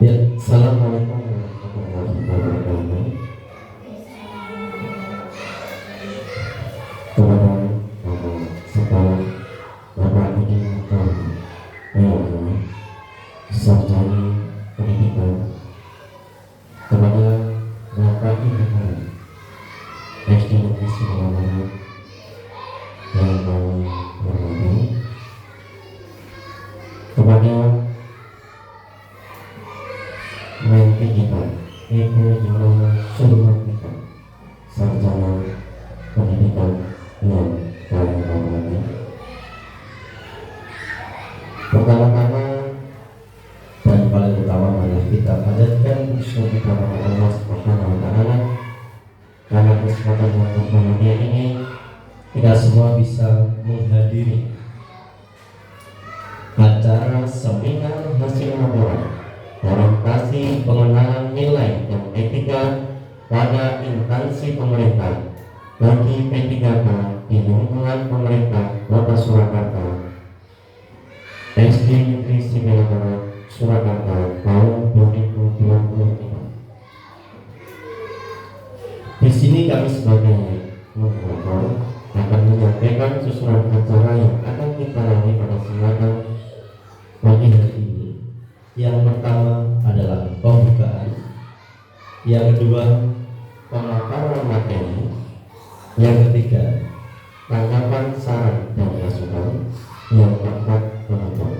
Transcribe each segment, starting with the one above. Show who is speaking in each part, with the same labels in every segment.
Speaker 1: Ya, assalamualaikum warahmatullahi wabarakatuh. Kepada sekolah Bapak Ibu yang sarjana pendidikan, kepada Bapak Ibu SD Negeri Sumbawa yang kami hormati, kepada mimpi kita, Ibu Yulana Surmatika, sarjana pendidikan yang kami hormati. Pertama-tama dan paling utama adalah kita panjatkan syukur kepada Allah Subhanahu wa Ta'ala karena kesempatan yang berbahagia ini kita semua bisa menghadiri acara seminar hasil laporan orientasi pengenalan nilai dan etika pada instansi pemerintah bagi P3K di lingkungan pemerintah Kota Surakarta, SD Negeri Sibila Barat, Surakarta tahun 2023. Di sini kami sebagai moderator akan menyampaikan susunan acara yang akan kita lalui pada kesempatan pagi hari ini. Yang pertama adalah pembukaan, yang kedua pemaparan materi, yang ketiga tanggapan saran dan masukan, yang keempat penutup.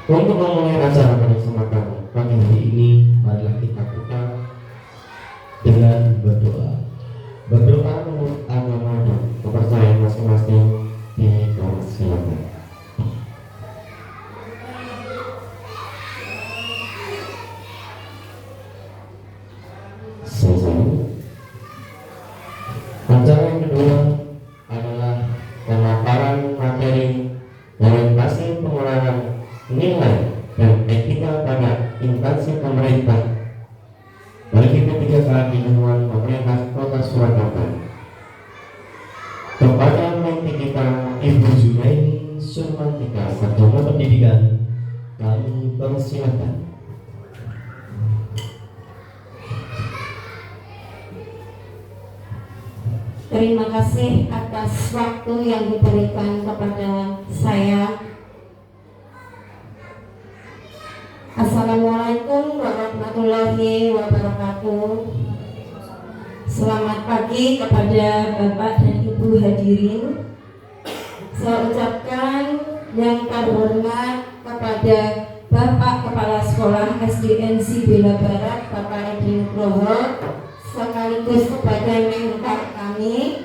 Speaker 1: Untuk memulai acara pada kesempatan pagi hari ini, marilah kita buka dengan berdoa. Berdoa menurut agama dan kepercayaan masing-masing di kelas silakan. Acara yang kedua adalah pemaparan materi orientasi pengenalan nilai dan etika pada instansi pemerintah bagi P3K di lingkungan pemerintah Kota Surakarta. Kepada menti kita Ibu Junaini Surmatika, sarjana pendidikan, kami persilakan.
Speaker 2: Terima kasih atas waktu yang diberikan kepada saya. Assalamualaikum warahmatullahi wabarakatuh. Selamat pagi kepada Bapak dan Ibu hadirin. Saya ucapkan yang terhormat kepada Bapak Kepala Sekolah SDN Sibila Barat, Bapak Edi Nugroho, sekaligus kepada mentor kami,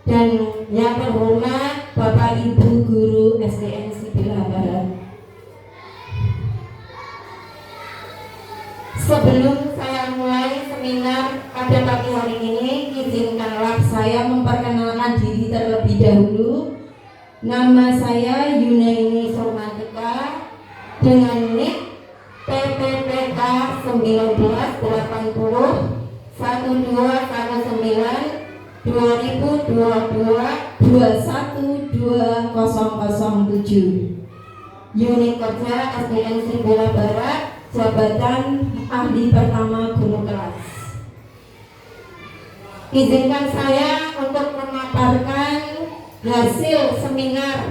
Speaker 2: dan yang terhormat Bapak Ibu Guru SDN Sibila Barat. Sebelum saya mulai seminar pada pagi hari ini, izinkanlah saya memperkenalkan diri terlebih dahulu. Nama saya Yunaini Surmatika dengan NIK PPPK 1980 1219 2022 212007. Unit kerja SDN Sibila Barat, jabatan ahli pertama guru kelas. Izinkan saya untuk memaparkan hasil seminar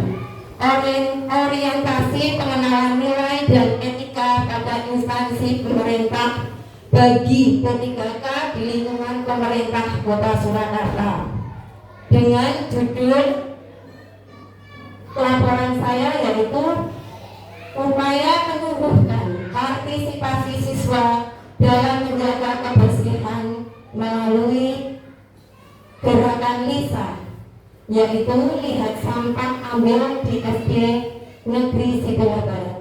Speaker 2: orientasi pengenalan nilai dan etika pada instansi pemerintah bagi P3K di lingkungan pemerintah Kota Surakarta, dengan judul laporan saya yaitu upaya menumbuhkan partisipasi siswa dalam menjaga kebersihan melalui gerakan LISA, yaitu lihat sampah ambil di SD Negeri Sibila Barat.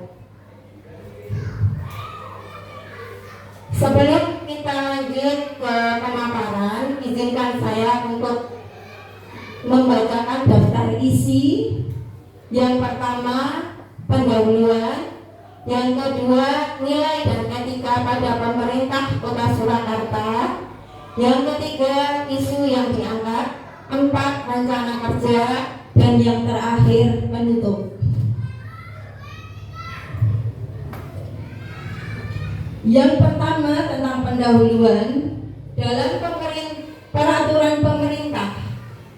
Speaker 2: Sebelum kita lanjut ke pemaparan, izinkan saya untuk membacakan daftar isi. Yang pertama, pendahuluan. Yang kedua, nilai dan etika pada pemerintah Kota Surakarta. Yang ketiga, isu yang diangkat. 4, rencana kerja. Dan yang terakhir, penutup. Yang pertama tentang pendahuluan dalam peraturan pemerintah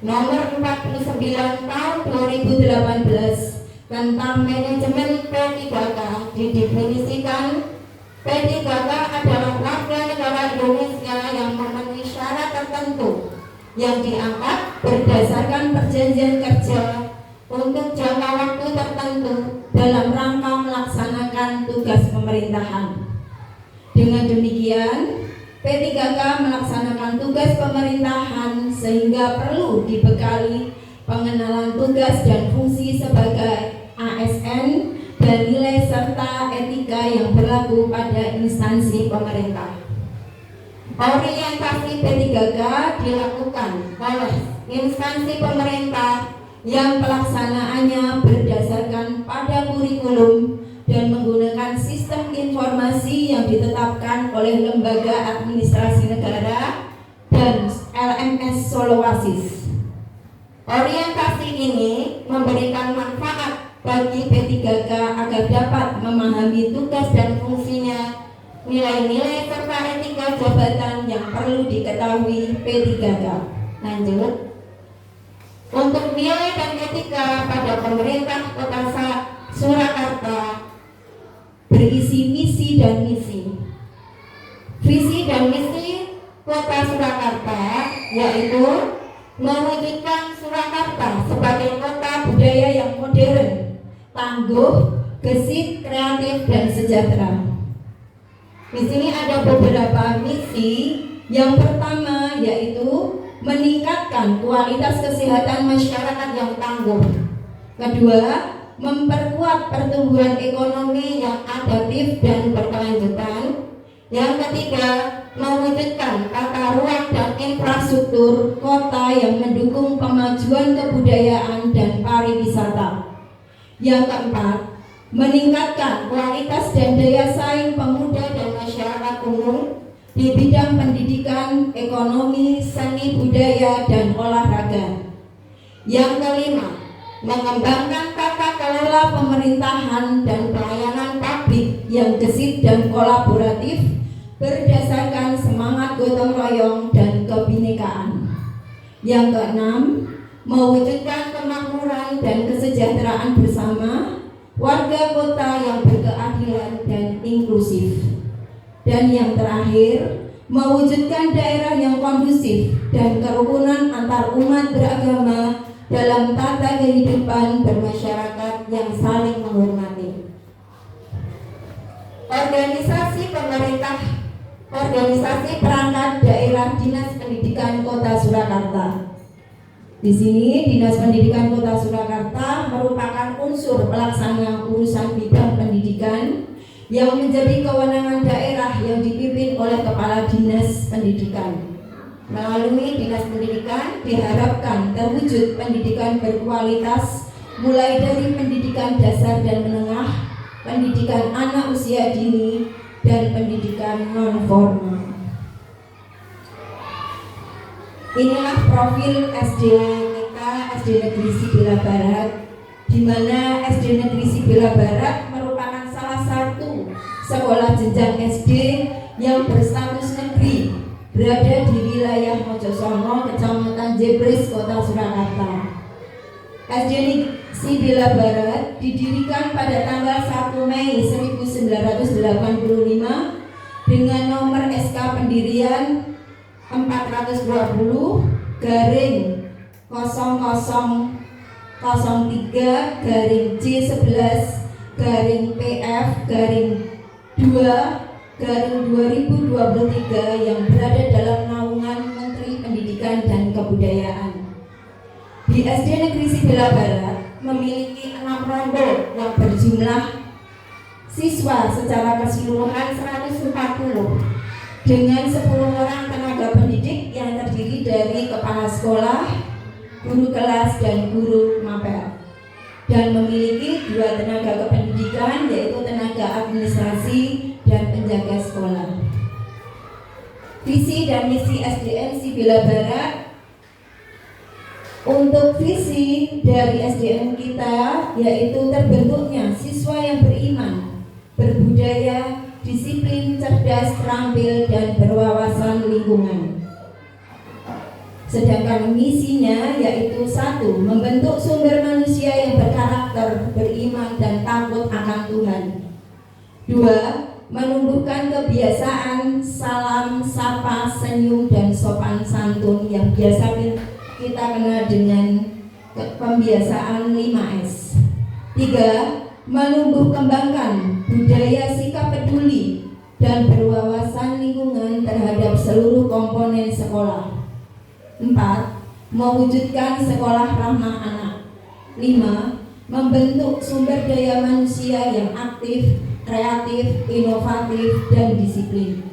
Speaker 2: nomor 49 tahun 2018 tentang manajemen P3K didefinisikan P3K adalah warga negara Indonesia yang memenuhi syarat tertentu yang diangkat berdasarkan perjanjian kerja untuk jangka waktu tertentu dalam rangka melaksanakan tugas pemerintahan. Dengan demikian, P3K melaksanakan tugas pemerintahan sehingga perlu dibekali pengenalan tugas dan fungsi sebagai ASN dan nilai serta etika yang berlaku pada instansi pemerintah. Orientasi P3K dilakukan oleh instansi pemerintah yang pelaksanaannya berdasarkan pada kurikulum dan menggunakan sistem informasi yang ditetapkan oleh Lembaga Administrasi Negara dan LMS Solowasis. Orientasi ini memberikan manfaat bagi P3K agar dapat memahami tugas dan fungsinya, nilai-nilai serta etika jabatan yang perlu diketahui P3K. Lanjut. Untuk nilai dan etika pada pemerintah Kota Surakarta berisi misi dan misi. Visi dan misi Kota Surakarta yaitu mewujudkan Surakarta sebagai kota budaya yang modern, tangguh, gesit, kreatif, dan sejahtera. Di sini ada beberapa misi. Yang pertama yaitu meningkatkan kualitas kesehatan masyarakat yang tangguh. Kedua, memperkuat pertumbuhan ekonomi yang adaptif dan berkelanjutan. Yang ketiga, mewujudkan tata ruang dan infrastruktur kota yang mendukung kemajuan kebudayaan dan pariwisata. Yang keempat, meningkatkan kualitas dan daya saing pemuda dan masyarakat umum di bidang pendidikan, ekonomi, seni budaya, dan olahraga. Yang kelima, mengembangkan tata kelola pemerintahan dan pelayanan publik yang gesit dan kolaboratif berdasarkan semangat gotong royong dan kebinekaan. Yang keenam, mewujudkan kemakmuran dan kesejahteraan bersama warga kota yang berkeadilan dan inklusif. Dan yang terakhir, mewujudkan daerah yang kondusif dan kerukunan antar umat beragama dalam tata kehidupan bermasyarakat yang saling menghormati. Organisasi pemerintah, organisasi perangkat daerah Dinas Pendidikan Kota Surakarta. Di sini Dinas Pendidikan Kota Surakarta merupakan unsur pelaksana urusan bidang pendidikan yang menjadi kewenangan daerah yang dipimpin oleh Kepala Dinas Pendidikan. Melalui Dinas Pendidikan diharapkan terwujud pendidikan berkualitas mulai dari pendidikan dasar dan menengah, pendidikan anak usia dini, dan pendidikan non-formal. Inilah profil SD kita, SD Negeri Sibila Barat, di mana SD Negeri Sibila Barat merupakan salah satu sekolah jenjang SD yang berstatus negeri berada di wilayah Mojosongo, Kecamatan Jebres, Kota Surakarta. SD Sibila Barat didirikan pada tanggal 1 Mei 1985 dengan nomor SK pendirian 420 garing 0003 garing J11 garing PF garing 2 garing 2023 yang berada dalam naungan Menteri Pendidikan dan Kebudayaan. Di SD Negeri Sibila Barat memiliki 6 rondo yang berjumlah siswa secara keseluruhan 140 dengan 10 orang tenaga pendidik yang terdiri dari kepala sekolah, guru kelas, dan guru mapel, dan memiliki 2 tenaga kependidikan yaitu tenaga administrasi dan penjaga sekolah. Visi dan misi SDN Sibila Barat. Untuk visi dari SDN kita yaitu terbentuknya siswa yang beriman, berbudaya, disiplin, cerdas, lingkungan. Sedangkan misinya yaitu 1. Membentuk sumber manusia yang berkarakter, beriman, dan takut akan Tuhan. 2. Menumbuhkan kebiasaan salam, sapa, senyum, dan sopan santun yang biasa kita kenal dengan pembiasaan 5S. 3. Menumbuh kembangkan budaya sikap peduli dan berwawasan lingkungan terhadap seluruh komponen sekolah. 4. Mewujudkan sekolah ramah anak. 5. Membentuk sumber daya manusia yang aktif, kreatif, inovatif, dan disiplin.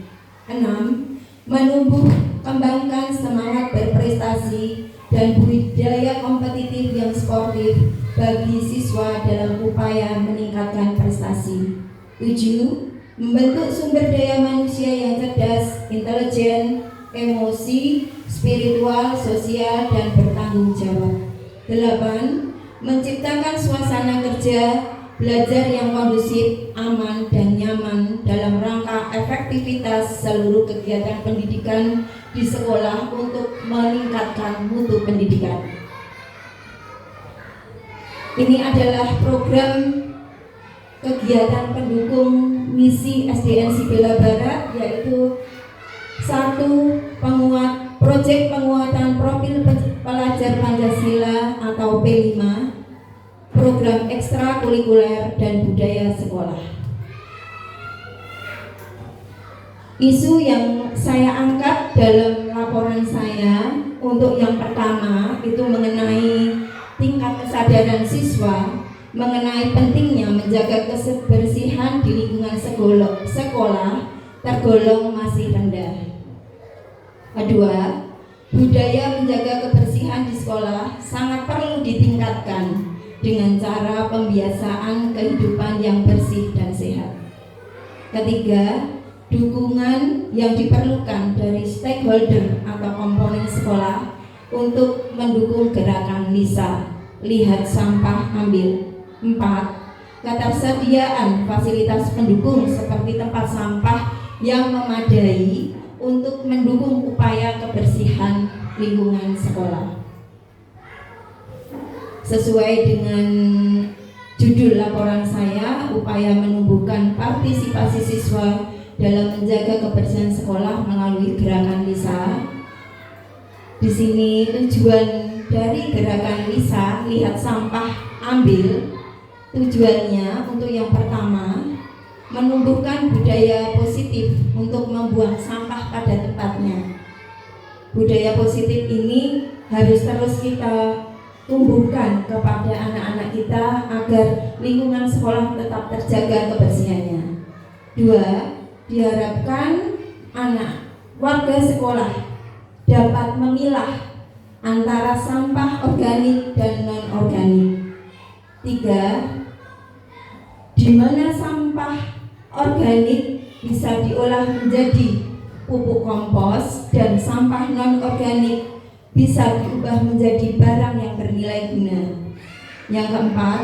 Speaker 2: 6. Menumbuh kembangkan semangat berprestasi dan budaya kompetitif yang sportif bagi siswa dalam upaya meningkatkan prestasi. 7. Membentuk sumber daya manusia yang cerdas, intelijen, emosi, spiritual, sosial, dan bertanggung jawab. 8. Menciptakan suasana kerja, belajar yang kondusif, aman, dan nyaman dalam rangka efektivitas seluruh kegiatan pendidikan di sekolah untuk meningkatkan mutu pendidikan. Ini adalah program kegiatan pendukung misi SDN Sibila Barat, yaitu 1. Proyek penguatan profil pelajar Pancasila atau P5, program ekstrakurikuler dan budaya sekolah. Isu yang saya angkat dalam laporan saya untuk yang pertama itu mengenai tingkat kesadaran siswa mengenai pentingnya menjaga kebersihan di lingkungan sekolah tergolong masih rendah. Kedua, budaya menjaga kebersihan di sekolah sangat perlu ditingkatkan dengan cara pembiasaan kehidupan yang bersih dan sehat. Ketiga, dukungan yang diperlukan dari stakeholder atau komponen sekolah untuk mendukung gerakan LISA, lihat sampah ambil. 4. Ketersediaan fasilitas pendukung seperti tempat sampah yang memadai untuk mendukung upaya kebersihan lingkungan sekolah. Sesuai dengan judul laporan saya, upaya menumbuhkan partisipasi siswa dalam menjaga kebersihan sekolah melalui gerakan LISA. Di sini tujuan dari gerakan LISA, lihat sampah ambil, tujuannya untuk yang pertama menumbuhkan budaya positif untuk membuang sampah pada tempatnya. Budaya positif ini harus terus kita tumbuhkan kepada anak-anak kita agar lingkungan sekolah tetap terjaga kebersihannya. 2. Diharapkan warga sekolah dapat memilah antara sampah organik dan non-organik. 3. Di mana sampah organik bisa diolah menjadi pupuk kompos dan sampah non-organik bisa diubah menjadi barang yang bernilai guna. Yang keempat,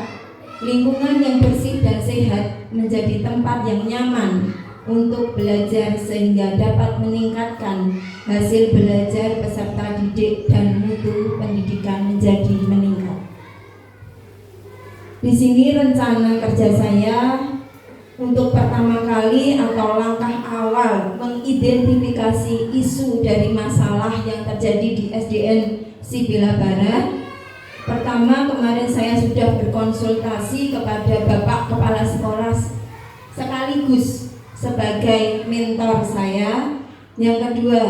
Speaker 2: lingkungan yang bersih dan sehat menjadi tempat yang nyaman untuk belajar sehingga dapat meningkatkan hasil belajar peserta didik dan mutu pendidikan menjadi meningkat. Di sini rencana kerja saya untuk pertama kali atau langkah awal mengidentifikasi isu dari masalah yang terjadi di SDN Sibila Barat. Pertama, kemarin saya sudah berkonsultasi kepada Bapak Kepala Sekolah sekaligus sebagai mentor saya. Yang kedua,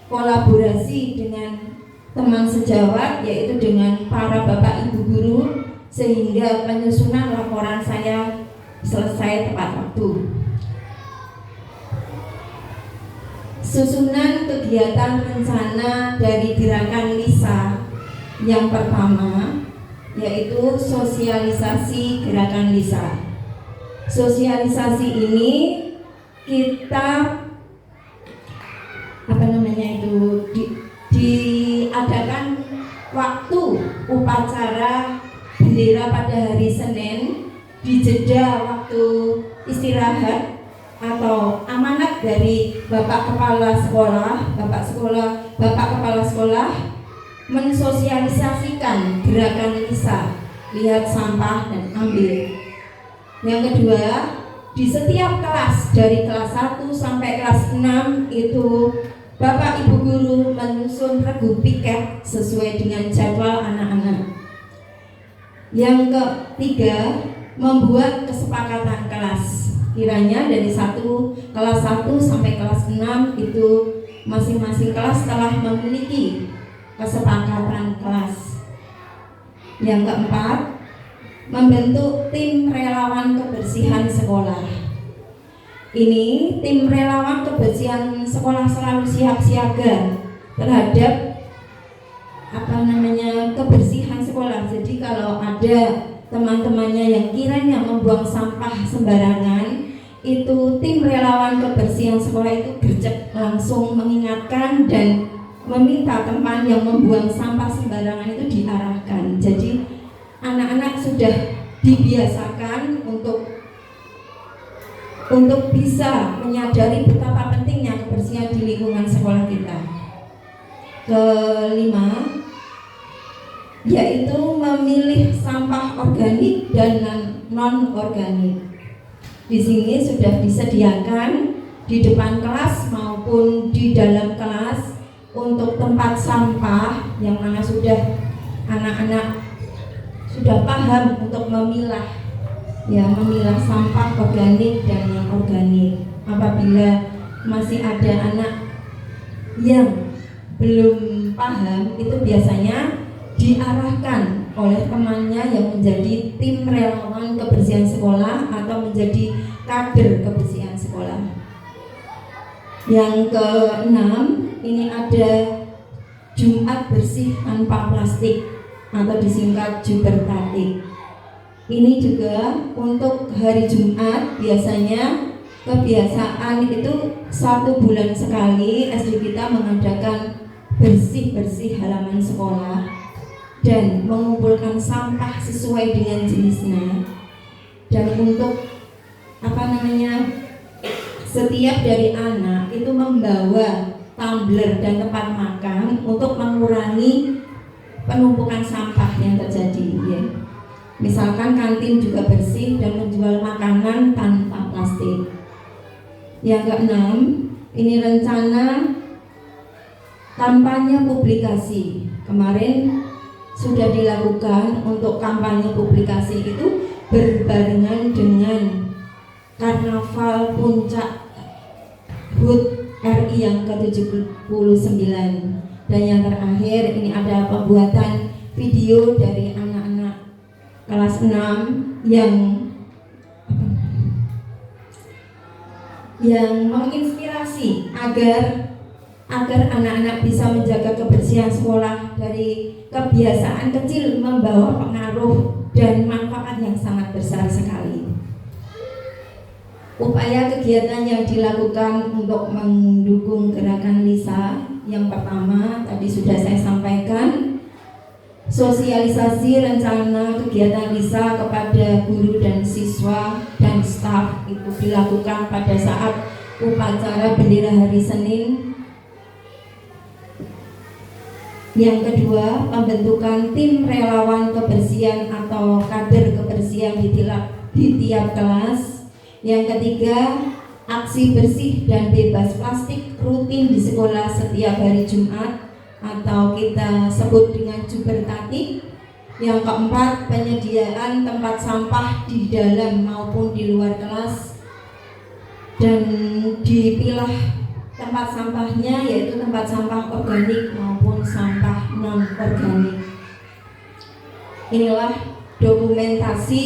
Speaker 2: kolaborasi dengan teman sejawat, yaitu dengan para Bapak Ibu guru, sehingga penyusunan laporan saya selesai tepat waktu. Susunan kegiatan rencana dari gerakan LISA yang pertama yaitu sosialisasi gerakan LISA. Sosialisasi ini kita diadakan waktu upacara bendera pada hari Senin, di jeda waktu istirahat atau amanat dari Bapak Kepala Sekolah mensosialisasikan gerakan LISA, lihat sampah dan ambil. Yang kedua, di setiap kelas dari kelas 1 sampai kelas 6 itu Bapak Ibu guru menyusun regu piket sesuai dengan jadwal anak-anak. Yang ketiga, membuat kesepakatan kelas. Kiranya dari kelas 1 sampai kelas 6 itu masing-masing kelas telah memiliki kesepakatan kelas. Yang keempat, membentuk tim relawan kebersihan sekolah. Ini tim relawan kebersihan sekolah selalu siap siaga terhadap kebersihan sekolah. Jadi kalau ada teman-temannya yang kiranya membuang sampah sembarangan, itu tim relawan kebersihan sekolah itu gercep langsung mengingatkan dan meminta teman yang membuang sampah sembarangan itu diarahkan. Jadi anak-anak sudah dibiasakan untuk bisa menyadari betapa pentingnya kebersihan di lingkungan sekolah kita. Kelima, yaitu memilih sampah organik dan non organik. Di sini sudah disediakan di depan kelas maupun di dalam kelas untuk tempat sampah yang mana anak-anak sudah paham untuk memilah sampah organik dan non organik. Apabila masih ada anak yang belum paham, itu biasanya diarahkan oleh temannya yang menjadi tim relawan kebersihan sekolah atau menjadi kader kebersihan sekolah. Yang keenam, ini ada Jumat bersih tanpa plastik atau disingkat Jubertatik. Ini juga untuk hari Jumat, biasanya kebiasaan itu 1 bulan sekali SD kita mengadakan bersih-bersih halaman sekolah dan mengumpulkan sampah sesuai dengan jenisnya. Dan untuk setiap dari anak itu membawa tumbler dan tempat makan untuk mengurangi penumpukan sampah yang terjadi, ya. Misalkan kantin juga bersih dan menjual makanan tanpa plastik. Yang keenam, ini rencana kampanye publikasi. Kemarin sudah dilakukan untuk kampanye publikasi itu berbarengan dengan Karnaval Puncak HUT RI yang ke-79. Dan yang terakhir, ini ada pembuatan video dari anak-anak kelas 6 yang menginspirasi agar anak-anak bisa menjaga kebersihan sekolah dari kebiasaan kecil membawa pengaruh dan manfaat yang sangat besar sekali. Upaya kegiatan yang dilakukan untuk mendukung gerakan LISA, yang pertama tadi sudah saya sampaikan, sosialisasi rencana kegiatan LISA kepada guru dan siswa dan staf itu dilakukan pada saat upacara bendera hari Senin. Yang kedua, pembentukan tim relawan kebersihan atau kader kebersihan di tiap kelas. Yang ketiga, aksi bersih dan bebas plastik rutin di sekolah setiap hari Jumat atau kita sebut dengan Jubertatik. Yang keempat, penyediaan tempat sampah di dalam maupun di luar kelas dan dipilah tempat sampahnya, yaitu tempat sampah organik maupun sampah non organik. Inilah dokumentasi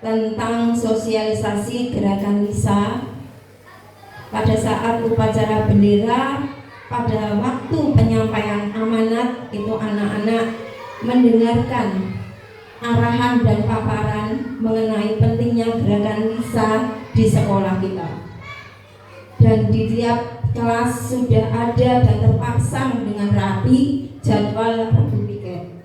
Speaker 2: tentang sosialisasi gerakan LISA pada saat upacara bendera. Pada waktu penyampaian amanat itu anak-anak mendengarkan arahan dan paparan mengenai pentingnya gerakan LISA di sekolah kita. Dan di tiap kelas sudah ada dan terpasang dengan rapi jadwal regu piket.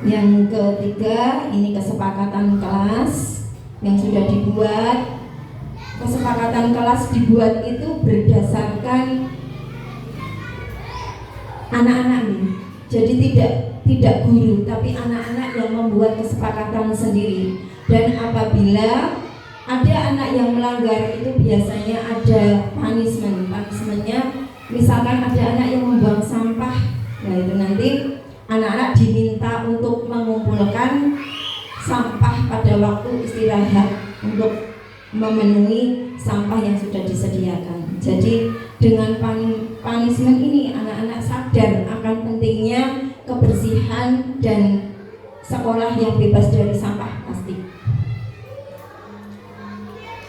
Speaker 2: Yang ketiga, ini kesepakatan kelas yang sudah dibuat. kesepakatan kelas dibuat itu berdasarkan anak-anak nih. Jadi tidak guru, tapi anak-anak yang membuat kesepakatan sendiri. Dan apabila ada anak yang melanggar, itu biasanya ada punishmentnya. Misalkan ada anak yang membuang sampah, nah itu nanti anak-anak diminta untuk mengumpulkan sampah pada waktu istirahat untuk memenuhi sampah yang sudah disediakan. Jadi dengan punishment ini anak-anak sadar akan pentingnya kebersihan dan sekolah yang bebas dari sampah plastik.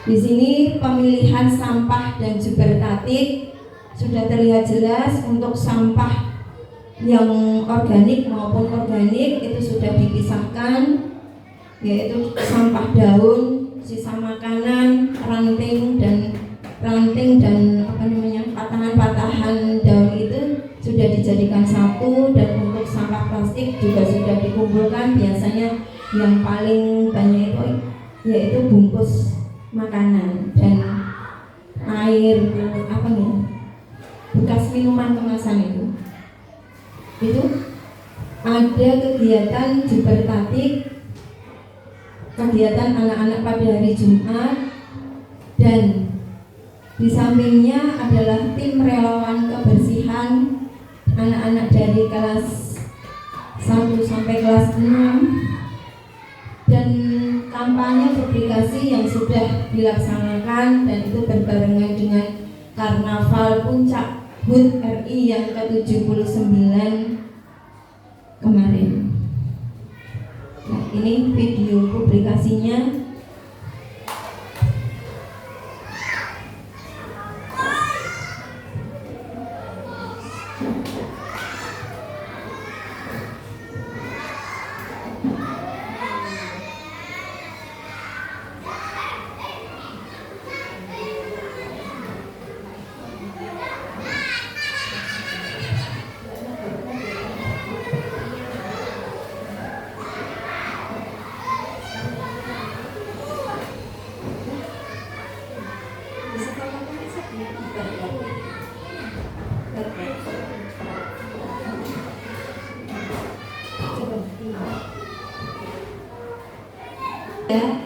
Speaker 2: Di sini pemilihan sampah dan Jubertatik sudah terlihat jelas. Untuk sampah yang organik maupun organik itu sudah dipisahkan, yaitu sampah daun, sisa makanan, ranting dan patahan-patahan daun itu sudah dijadikan satu. Dan untuk sampah plastik juga sudah dikumpulkan. Biasanya yang paling banyak itu yaitu bungkus makanan dan air bekas minuman kemasan itu ada kegiatan Jubertatik, kegiatan anak-anak pada hari Jumat, dan di sampingnya adalah tim relawan kebersihan anak-anak dari kelas 1 sampai kelas 6 dan kampanye publikasi yang sudah dilaksanakan, dan itu berbarengan dengan Karnaval Puncak HUT RI yang ke-79 kemarin. Nah, ini video publikasinya.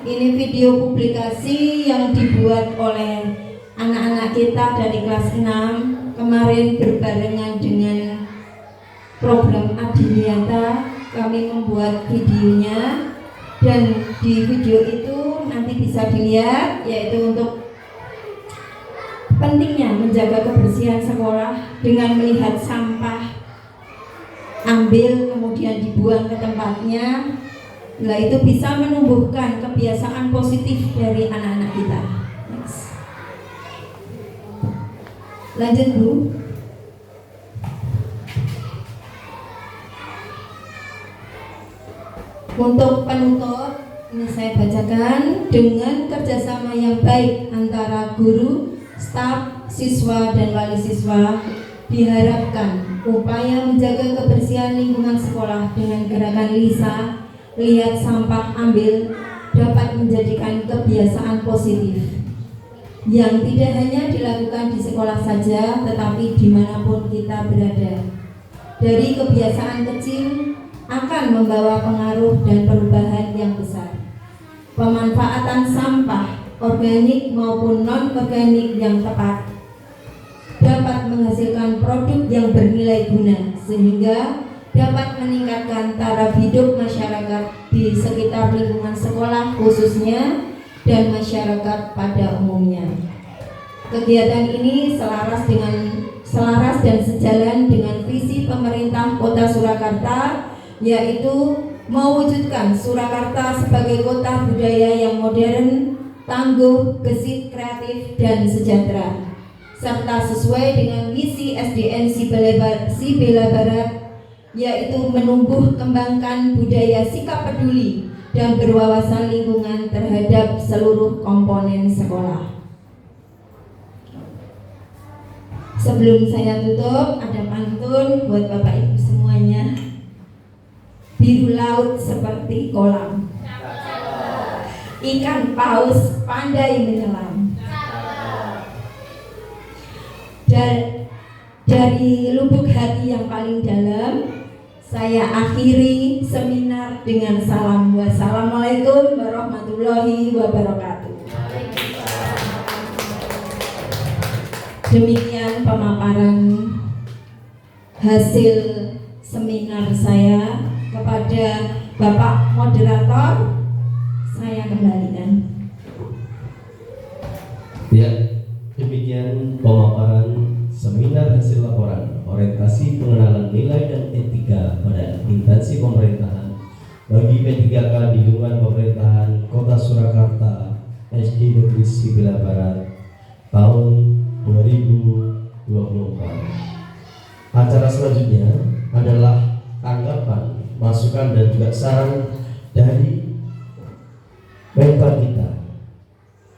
Speaker 2: Ini video publikasi yang dibuat oleh anak-anak kita dari kelas 6 kemarin berbarengan dengan program Adiniata. Kami membuat videonya, dan di video itu nanti bisa dilihat, yaitu untuk pentingnya menjaga kebersihan sekolah dengan melihat sampah, ambil kemudian dibuang ke tempatnya. Nah, itu bisa menumbuhkan kebiasaan positif dari anak-anak kita. Next. Lanjut, Bu. Untuk penutup, ini saya bacakan. Dengan kerjasama yang baik antara guru, staf, siswa, dan wali siswa, diharapkan upaya menjaga kebersihan lingkungan sekolah dengan gerakan LISA, lihat sampah ambil, dapat menjadikan kebiasaan positif yang tidak hanya dilakukan di sekolah saja, tetapi dimanapun kita berada. Dari kebiasaan kecil akan membawa pengaruh dan perubahan yang besar. Pemanfaatan sampah organik maupun non-organik yang tepat dapat menghasilkan produk yang bernilai guna, sehingga dapat meningkatkan taraf hidup masyarakat di sekitar lingkungan sekolah khususnya, dan masyarakat pada umumnya. Kegiatan ini selaras dan sejalan dengan visi pemerintah Kota Surakarta, yaitu mewujudkan Surakarta sebagai kota budaya yang modern, tangguh, gesit, kreatif, dan sejahtera, serta sesuai dengan misi SDN Sibela Barat, yaitu menumbuh kembangkan budaya sikap peduli dan berwawasan lingkungan terhadap seluruh komponen sekolah. Sebelum saya tutup, ada pantun buat Bapak Ibu semuanya. Biru laut seperti kolam, ikan paus pandai menyelam, Dari lubuk hati yang paling dalam, saya akhiri seminar dengan salam. Wassalamualaikum warahmatullahi wabarakatuh. Demikian pemaparan hasil seminar saya. Kepada Bapak Moderator, saya kembalikan.
Speaker 1: Ya, demikian pemaparan seminar hasil laporan orientasi pengenalan nilai dan etika pada instansi pemerintahan bagi P3K di lingkungan pemerintahan Kota Surakarta SD Negeri Sibila Barat tahun 2024. Acara selanjutnya adalah tanggapan, masukan dan juga saran dari mentor kita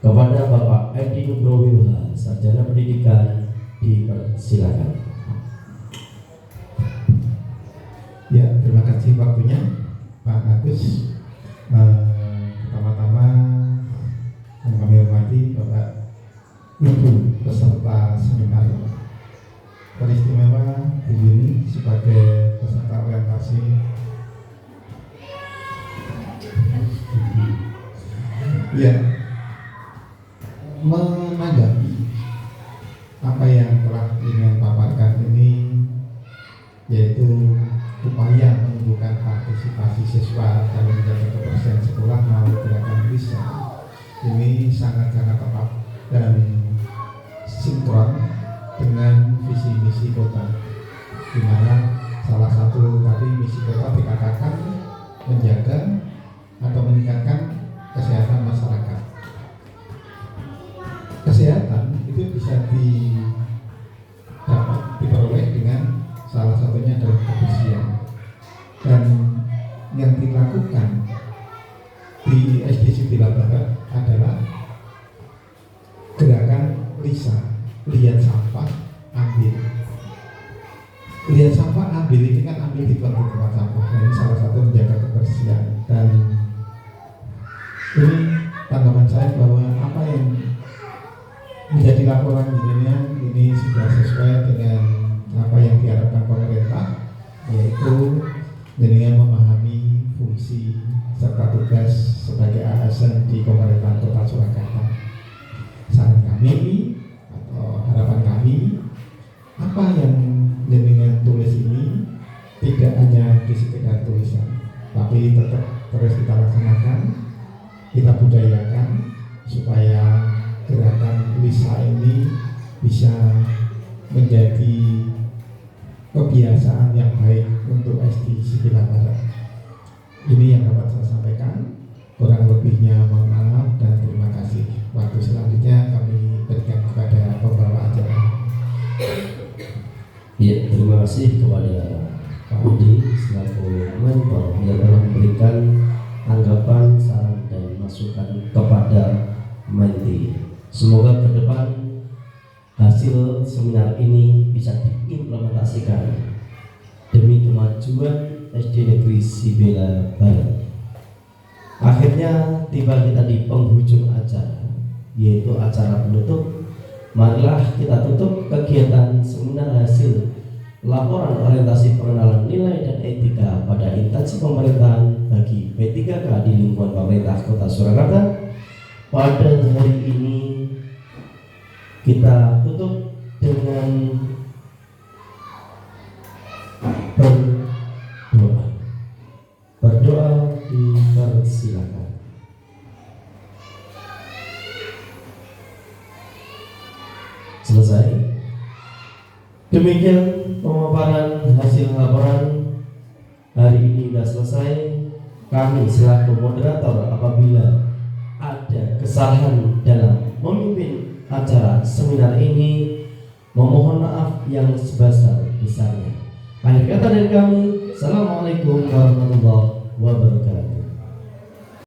Speaker 1: kepada Bapak Edi Nugroho, Sarjana Pendidikan, dipersilakan.
Speaker 3: Ya, terima kasih waktunya Pak Agus. Pertama-tama yang kami hormati Bapak Ibu peserta seminar peristimewa di sini sebagai peserta orientasi. Ya, menanggapi apa yang telah dengan paparkan ini, yaitu upaya menumbuhkan partisipasi siswa dalam menjaga kebersihan sekolah melalui gerakan bisa, ini sangat-sangat tepat dan sinkron dengan visi misi kota, di mana salah satu tadi misi kota dikatakan menjaga atau meningkatkan kesehatan masyarakat. Kesehatan itu bisa dapat diperoleh dengan salah satunya adalah kebersihan, dan yang dilakukan di SD Sibila Barat adalah gerakan LISA, lihat sampah ambil. Lihat sampah ambil ini kan ambil di tempat sampah. Nah, ini salah satu menjaga kebersihan, dan ini tanggapan saya bahwa apa yang menjadi laporan ini sudah sesuai dengan apa yang diharapkan pemerintah, yaitu dengan memahami fungsi serta tugas sebagai ASN di pemerintahan Kota Surakarta. Saran kami atau harapan kami, apa yang dengan tulis ini tidak hanya di sekedar tulisan, tapi tetap terus kita laksanakan, kita budayakan supaya gerakan LISA ini bisa menjadi kebiasaan yang baik untuk SD Sibila Barat. Ini yang dapat saya sampaikan. Kurang lebihnya mohon maaf dan terima kasih. Waktu selanjutnya kami berikan kepada pembawa acara.
Speaker 1: Ya, terima kasih kepada Pak Edi selaku mentor yang telah memberikan tanggapan, saran dan masukan kepada menti. Semoga ke depan hasil seminar ini bisa diimplementasikan demi kemajuan SD Negeri Sibila Barat. Akhirnya tiba kita di penghujung acara, yaitu acara penutup. Marilah kita tutup kegiatan seminar hasil laporan orientasi pengenalan nilai dan etika pada instansi pemerintahan bagi P3K di lingkungan pemerintah Kota Surakarta. Pada hari ini kita tutup dengan berdoa dipersilakan. Selesai. Demikian pemaparan hasil laporan hari ini sudah selesai. Kami selaku moderator apabila ada kesalahan dalam memimpin acara seminar ini, memohon maaf yang sebesar-besarnya. Akhir kata dari kami, Assalamualaikum warahmatullahi wabarakatuh.